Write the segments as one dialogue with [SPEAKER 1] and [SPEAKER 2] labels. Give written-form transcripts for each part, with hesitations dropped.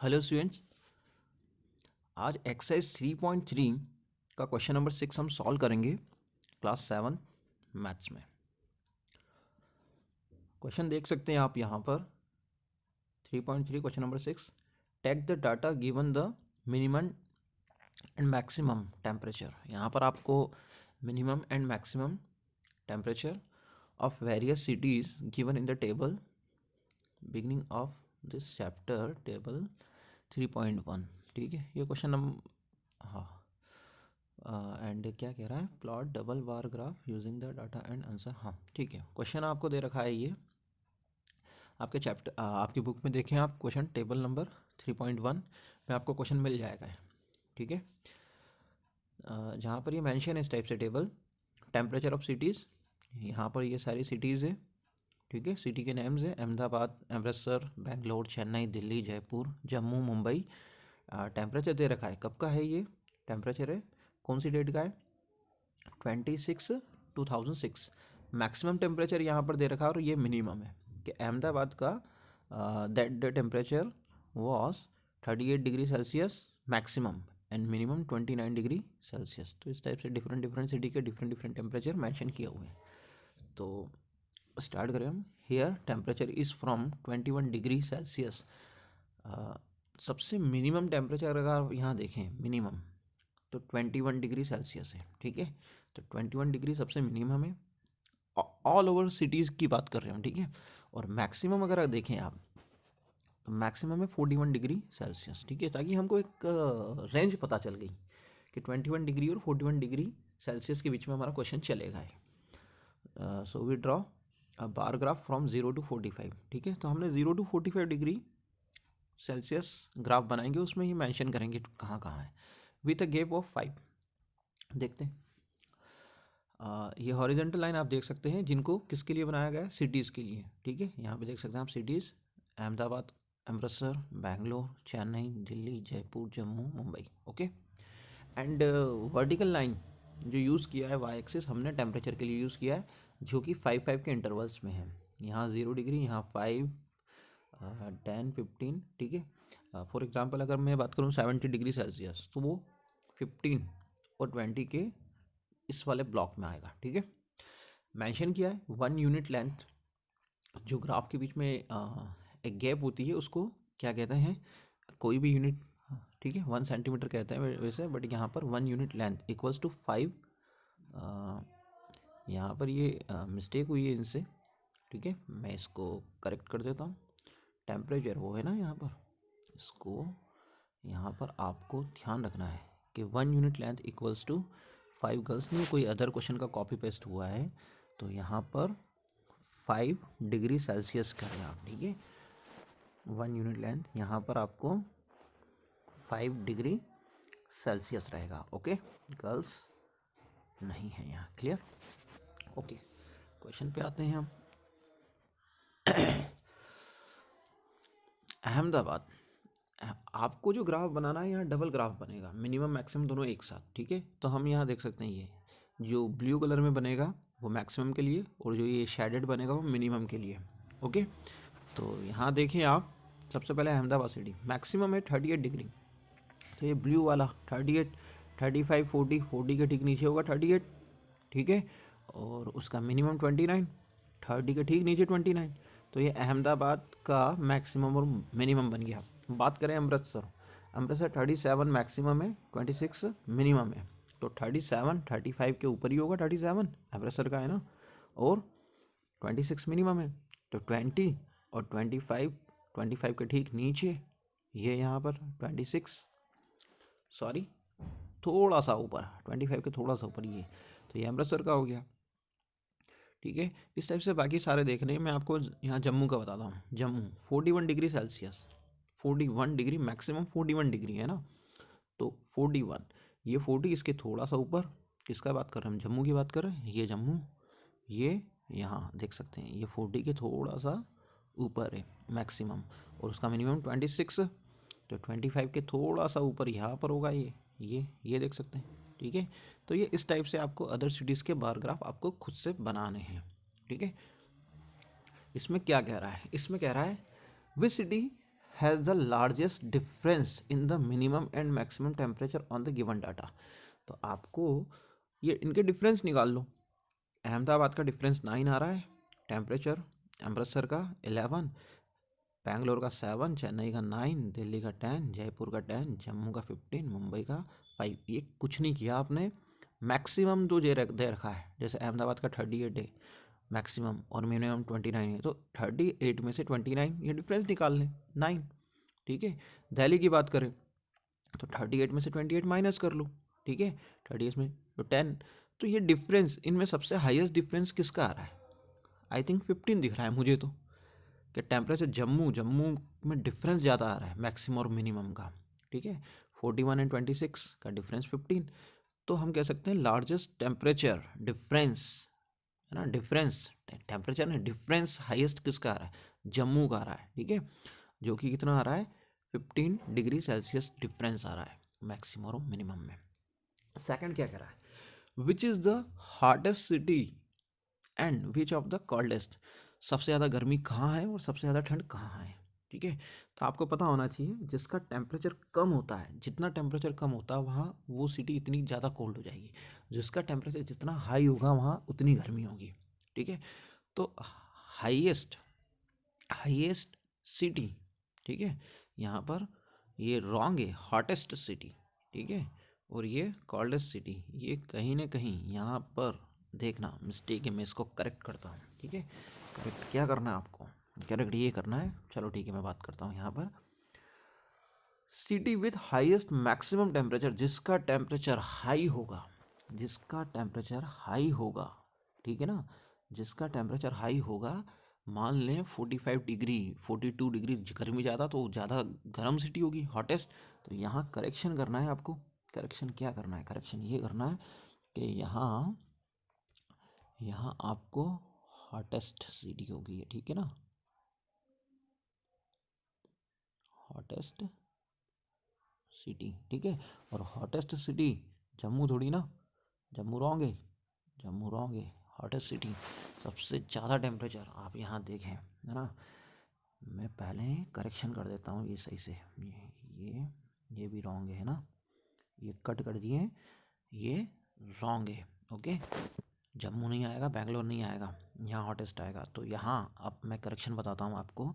[SPEAKER 1] Hello students, आज exercise 3.3 का question number 6 हम सॉल्व करेंगे क्लास 7 मैथ्स में। क्वेश्चन देख सकते हैं आप यहाँ पर 3.3 question number 6। Take the data given the minimum and maximum temperature. यहाँ पर आपको minimum and maximum temperature of various cities given in the table beginning of this chapter table 3.1। ठीक है, ये क्वेश्चन नंबर एंड क्या कह रहा है, plot double bar graph using the data and answer. हाँ ठीक है, क्वेश्चन आपको दे रखा है ये आपके चैप्टर आपकी बुक में देखें आप क्वेश्चन टेबल नंबर 3.1 में आपको क्वेश्चन मिल जाएगा। ठीक है, जहाँ पर ये मेंशन है इस टाइप से टेबल टेम्परेचर ऑफ सिटीज़। यहाँ पर ये सारी सिटीज़ है। ठीक है, सिटी के नेम्स है अहमदाबाद, अमृतसर, बेंगलोर, चेन्नई, दिल्ली, जयपुर, जम्मू, मुंबई। टेम्परेचर दे रखा है, कब का है ये टेम्परेचर है, कौन सी डेट का है, 26/2006। मैक्सिमम टेम्परेचर यहाँ पर दे रखा है और ये मिनिमम है कि अहमदाबाद का that the temperature was 38 degree Celsius maximum and minimum 29 degree Celsius. तो इस टाइप से डिफरेंट डिफरेंट सिटी के डिफरेंट डिफरेंट टेम्परेचर मैंशन किए हुए हैं। तो स्टार्ट करें हम। Here temperature is from 21 degree Celsius. सबसे मिनिमम टेम्परेचर अगर आप यहाँ देखें मिनिमम तो 21 डिग्री सेल्सियस है। ठीक है, तो 21 डिग्री सबसे मिनिमम है, ऑल ओवर सिटीज़ की बात कर रहे हैं हम। ठीक है, और मैक्सिमम अगर देखें आप तो मैक्सिमम है 41 डिग्री सेल्सियस। ठीक है, ताकि हमको एक रेंज पता चल गई कि 21 डिग्री और 41 डिग्री सेल्सियस के बीच में हमारा क्वेश्चन चलेगा। So we draw bar graph from 0 to 45। ठीक है, तो हमने 0 to 45 डिग्री सेल्सियस ग्राफ बनाएंगे, उसमें ही मेंशन करेंगे कहाँ कहाँ है विथ अ गैप ऑफ 5। देखते हैं, ये हॉरिजेंटल लाइन आप देख सकते हैं जिनको किसके लिए बनाया गया है, सिटीज़ के लिए। ठीक है, यहाँ पे देख सकते हैं आप cities Ahmedabad, Amritsar, Bangalore, Chennai, Delhi, Jaipur, Jammu, Mumbai. Okay, and vertical line जो यूज़ किया है वाई एक्सिस हमने टेम्परेचर के लिए यूज़ किया है, जो कि 5 के इंटरवल्स में है। यहाँ 0 डिग्री, यहाँ 5, 10, 15। ठीक है, फॉर एग्जांपल अगर मैं बात करूँ 70 डिग्री सेल्सियस तो वो 15 और 20 के इस वाले ब्लॉक में आएगा। ठीक है, मेंशन किया है 1 यूनिट लेंथ, जो ग्राफ के बीच में एक गैप होती है उसको क्या कहते हैं, कोई भी यूनिट। ठीक है, 1 सेंटीमीटर कहते हैं वैसे, बट यहाँ पर 1 यूनिट लेंथ इक्वल्स टू 5। यहाँ पर ये मिस्टेक हुई है इनसे। ठीक है, मैं इसको करेक्ट कर देता हूँ। टेम्परेचर वो है ना यहाँ पर, इसको यहाँ पर आपको ध्यान रखना है कि 1 unit length equals to 5 girls नहीं, कोई अदर क्वेश्चन का कॉपी पेस्ट हुआ है, तो यहाँ पर 5 डिग्री सेल्सियस करें आप। ठीक है, 1 यूनिट लेंथ यहाँ पर आपको 5 डिग्री सेल्सियस रहेगा। ओके, गर्ल्स नहीं है यहाँ, क्लियर। ओके, क्वेश्चन पे आते हैं हम। अहमदाबाद, आपको जो ग्राफ बनाना है यहाँ डबल ग्राफ बनेगा, मिनिमम मैक्सिमम दोनों एक साथ। ठीक है, तो हम यहाँ देख सकते हैं ये जो ब्लू कलर में बनेगा वो मैक्सिमम के लिए और जो ये शेडेड बनेगा वो मिनिमम के लिए। ओके, तो यहाँ देखिए आप, सबसे पहले अहमदाबाद सिटी मैक्सिमम है 38 डिग्री, तो ये ब्लू वाला 38, 35, 40, 40 के ठीक नीचे होगा 38। ठीक है, और उसका मिनिमम 29, 30 के ठीक नीचे 29, तो ये अहमदाबाद का मैक्सिमम और मिनिमम बन गया। बात करें अमृतसर, अमृतसर 37 मैक्सिमम है, 26 मिनिमम है, तो 37 35 के ऊपर ही होगा, 37 अमृतसर का है ना, और 26 मिनिमम है, तो 20 और 25 के ठीक नीचे ये यहाँ पर 26, सॉरी थोड़ा सा ऊपर 25 के थोड़ा सा ऊपर ये, तो ये अमृतसर का हो गया। ठीक है, इस टाइप से बाकी सारे देखने मैं आपको यहाँ जम्मू का बताता हूँ। Jammu 41 degree Celsius, 41 degree maximum 41 degree है ना, तो 41 ये 40 इसके थोड़ा सा ऊपर, किसका बात कर रहे हैं हम, जम्मू की बात कर रहे हैं। ये जम्मू, ये यहाँ देख सकते हैं ये 40 के थोड़ा सा ऊपर है मैक्सिमम, और उसका मिनिमम 26, तो 25 के थोड़ा सा ऊपर यहाँ पर होगा ये देख सकते हैं। ठीक है, तो ये इस टाइप से आपको अदर सिटीज़ के बार ग्राफ आपको खुद से बनाने हैं। ठीक है, इसमें क्या कह रहा है, इसमें कह रहा है which city has the largest difference in the minimum and maximum temperature on the given data. तो आपको ये इनके डिफरेंस निकाल लो। अहमदाबाद का डिफरेंस 9 आ रहा है, टेम्परेचर अमृतसर का 11, बेंगलोर का 7, चेन्नई का 9, दिल्ली का 10, जयपुर का 10, जम्मू का 15, मुंबई का 5। ये कुछ नहीं किया आपने, मैक्सिमम जो दे रखा है, जैसे अहमदाबाद का 38 है मैक्सिमम और मिनिमम 29 है, तो 38 में से 29 ये डिफरेंस निकाल लें 9। ठीक है, दिल्ली की बात करें तो 38 में से 28 माइनस कर लो। ठीक है, 38 में तो 10। तो ये डिफरेंस इनमें सबसे हाईएस्ट डिफरेंस किसका आ रहा है? आई थिंक 15 दिख रहा है मुझे तो, कि टेम्परेचर जम्मू जम्मू में डिफरेंस ज़्यादा आ रहा है मैक्सिमम और मिनिमम का। ठीक है, 41 एंड 26 का डिफरेंस 15। तो हम कह सकते हैं लार्जेस्ट टेम्परेचर डिफरेंस, है ना, डिफरेंस टेम्परेचर में डिफरेंस हाईएस्ट किसका आ रहा है? जम्मू का आ रहा है। ठीक है, जो कि कितना आ रहा है? 15 डिग्री सेल्सियस डिफरेंस आ रहा है मैक्सिमम और मिनिमम में। सेकंड क्या कह रहा है? Which is the hottest city and which of the coldest? सबसे ज़्यादा गर्मी कहाँ है और सबसे ज़्यादा ठंड कहाँ है? ठीक है, तो आपको पता होना चाहिए जिसका टेम्परेचर कम होता है, जितना टेम्परेचर कम होता है वहाँ वो सिटी इतनी ज़्यादा कोल्ड हो जाएगी, जिसका टेम्परेचर जितना हाई होगा वहाँ उतनी गर्मी होगी। ठीक है, तो हाईएस्ट हाईएस्ट सिटी, ठीक है, यहाँ पर ये रॉन्ग है, हॉटेस्ट सिटी। ठीक है, और ये कोल्डेस्ट सिटी, ये कहीं ना कहीं यहाँ पर देखना मिस्टेक है, मैं इसको करेक्ट करता हूँ। ठीक है, करेक्ट क्या करना है आपको? करेक्ट ये करना है। चलो ठीक है, मैं बात करता हूँ यहाँ पर city with highest maximum temperature, जिसका टेम्परेचर हाई होगा, जिसका टेम्परेचर हाई होगा, ठीक है ना, जिसका टेम्परेचर हाई होगा, मान लें 45 डिग्री 42 डिग्री गर्मी ज़्यादा, तो ज़्यादा गर्म सिटी होगी, हॉटेस्ट। तो यहाँ करेक्शन करना है आपको। करेक्शन क्या करना है? करेक्शन ये करना है कि यहाँ यहाँ आपको हॉटेस्ट सिटी होगी ये, ठीक है ना, हॉटेस्ट सिटी। ठीक है, और हॉटेस्ट सिटी जम्मू थोड़ी ना, जम्मू रॉन्ग है, जम्मू रॉन्ग है। हॉटेस्ट सिटी सबसे ज़्यादा टेम्परेचर आप यहाँ देखें, है ना, मैं पहले करेक्शन कर देता हूँ ये सही से, ये भी रॉन्ग है ना, ये कट कर दिए, ये रॉन्ग है। ओके, जम्मू नहीं आएगा, बेंगलोर नहीं आएगा, यहाँ हॉटेस्ट आएगा। तो यहाँ अब मैं करेक्शन बताता हूँ आपको,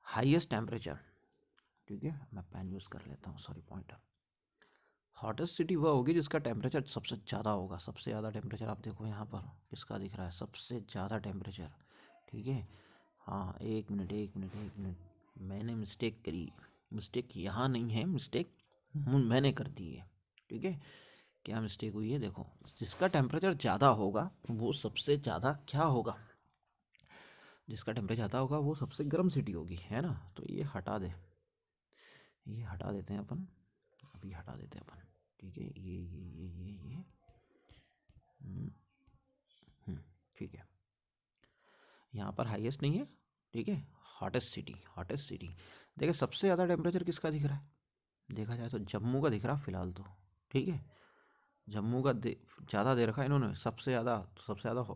[SPEAKER 1] हाईएस्ट टेम्परेचर, ठीक है, मैं पेन यूज़ कर लेता हूँ, सॉरी पॉइंटर। हॉटेस्ट सिटी वह होगी जिसका टेम्परेचर सबसे ज़्यादा होगा। सबसे ज़्यादा टेम्परेचर आप देखो यहाँ पर किसका दिख रहा है, सबसे ज़्यादा टेम्परेचर। ठीक है, हाँ, एक मिनट एक मिनट एक मिनट, मैंने मिस्टेक करी, मिस्टेक यहाँ नहीं है, मिस्टेक मैंने कर दी है। ठीक है, क्या मिस्टेक हुई है? देखो, जिसका टेम्परेचर ज़्यादा होगा वो सबसे ज़्यादा क्या होगा, जिसका टेम्परेचर ज़्यादा होगा वो सबसे गर्म सिटी होगी, है ना। तो ये हटा दे, ये हटा देते हैं अपन, अभी हटा देते हैं अपन। ठीक है, ये हम्म, ठीक है, यहाँ पर हाईएस्ट नहीं है। ठीक है, हॉटेस्ट सिटी, हॉटेस्ट सिटी। देखिए सबसे ज़्यादा टेम्परेचर किसका दिख रहा है? देखा जाए तो जम्मू का दिख रहा है फिलहाल तो। ठीक है, जम्मू का ज़्यादा दे रखा है इन्होंने, सबसे ज़्यादा, तो सबसे ज़्यादा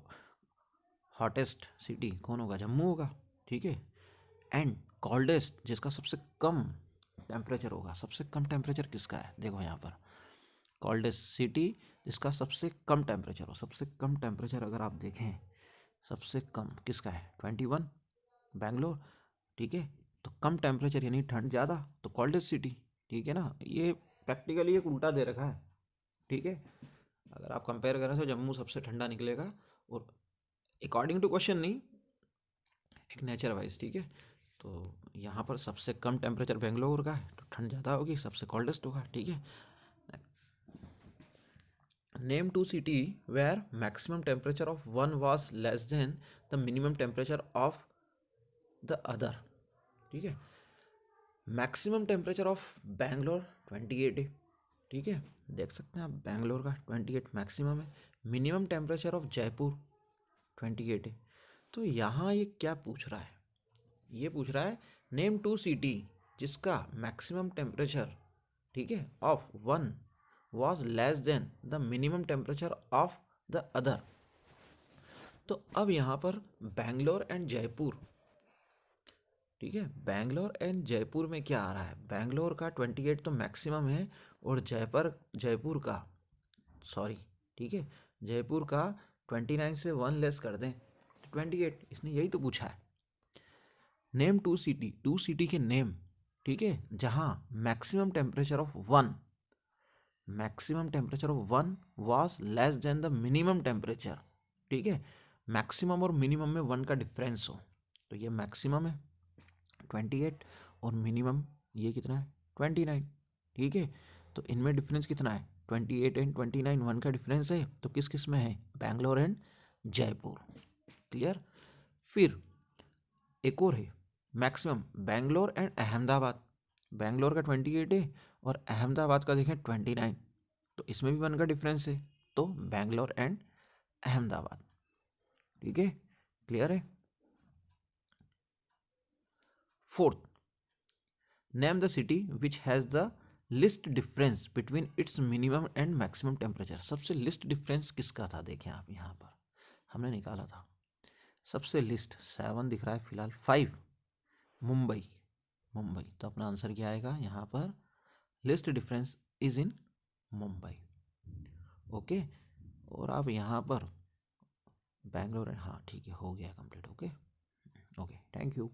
[SPEAKER 1] हॉटेस्ट सिटी कौन होगा? जम्मू होगा। ठीक है, एंड कोल्डेस्ट जिसका सबसे कम टेम्परेचर होगा, सबसे कम टेम्परेचर किसका है? देखो यहाँ पर कोल्डेस्ट सिटी जिसका सबसे कम टेम्परेचर हो, सबसे कम टेम्परेचर अगर आप देखें, सबसे कम किसका है? 21, बेंगलोर। ठीक है, तो कम टेम्परेचर यानी ठंड ज़्यादा, तो कोल्डेस्ट सिटी। ठीक है ना, ये प्रैक्टिकली एक उल्टा दे रखा है। ठीक है, अगर आप कंपेयर करें तो जम्मू सबसे ठंडा निकलेगा, और अकॉर्डिंग टू क्वेश्चन नहीं, एक नेचर वाइज। ठीक है, तो यहाँ पर सबसे कम टेम्परेचर बेंगलोर का है, तो ठंड ज़्यादा होगी, सबसे कोल्डेस्ट होगा। ठीक है, name two city where maximum temperature of one was less than the minimum temperature of the other. ठीक है, मैक्सिमम टेम्परेचर ऑफ बेंगलोर 28 है। ठीक है, देख सकते हैं आप, बेंगलोर का 28 मैक्सिमम है। मिनिमम टेम्परेचर ऑफ जयपुर 28 है। तो यहाँ ये क्या पूछ रहा है? ये पूछ रहा है नेम टू सिटी जिसका मैक्सिमम टेम्परेचर, ठीक है, of one was less than the minimum temperature of the other. तो अब यहाँ पर बेंगलोर एंड जयपुर ठीक है, बैंगलोर एंड जयपुर में क्या आ रहा है, बैंगलोर का 28 तो मैक्सिमम है, और जयपुर का, सॉरी, ठीक है, जयपुर का 29 से 1 लेस कर दें तो 28, इसने यही तो पूछा है। नेम टू सिटी के नेम, ठीक है, जहाँ maximum temperature of 1 was less than the minimum temperature, ठीक है, मैक्सिमम और मिनिमम में 1 का डिफरेंस हो, तो ये मैक्सिमम है 28, और मिनिमम ये कितना है 29, ठीक है, तो इनमें डिफरेंस कितना है 28 एंड 29, 1 का डिफरेंस है, तो किस किस में है, बैंगलोर एंड जयपुर। क्लियर। फिर एक और है मैक्सिमम, बैंगलोर एंड अहमदाबाद, बैंगलोर का 28 है और अहमदाबाद का देखें 29, तो इसमें भी 1 का डिफरेंस है, तो बैंगलोर एंड अहमदाबाद, ठीक है, क्लियर है। Fourth, name the city which has the list difference between its minimum and maximum temperature. सबसे लिस्ट डिफरेंस किसका था, देखें आप यहाँ पर हमने निकाला था, सबसे लिस्ट 7 दिख रहा है फिलहाल, 5 मुंबई, तो अपना आंसर क्या आएगा यहाँ पर, list difference is in Mumbai. Okay, और आप यहाँ पर बैंगलोर, हाँ ठीक है, हो गया कंप्लीट। Okay, thank you.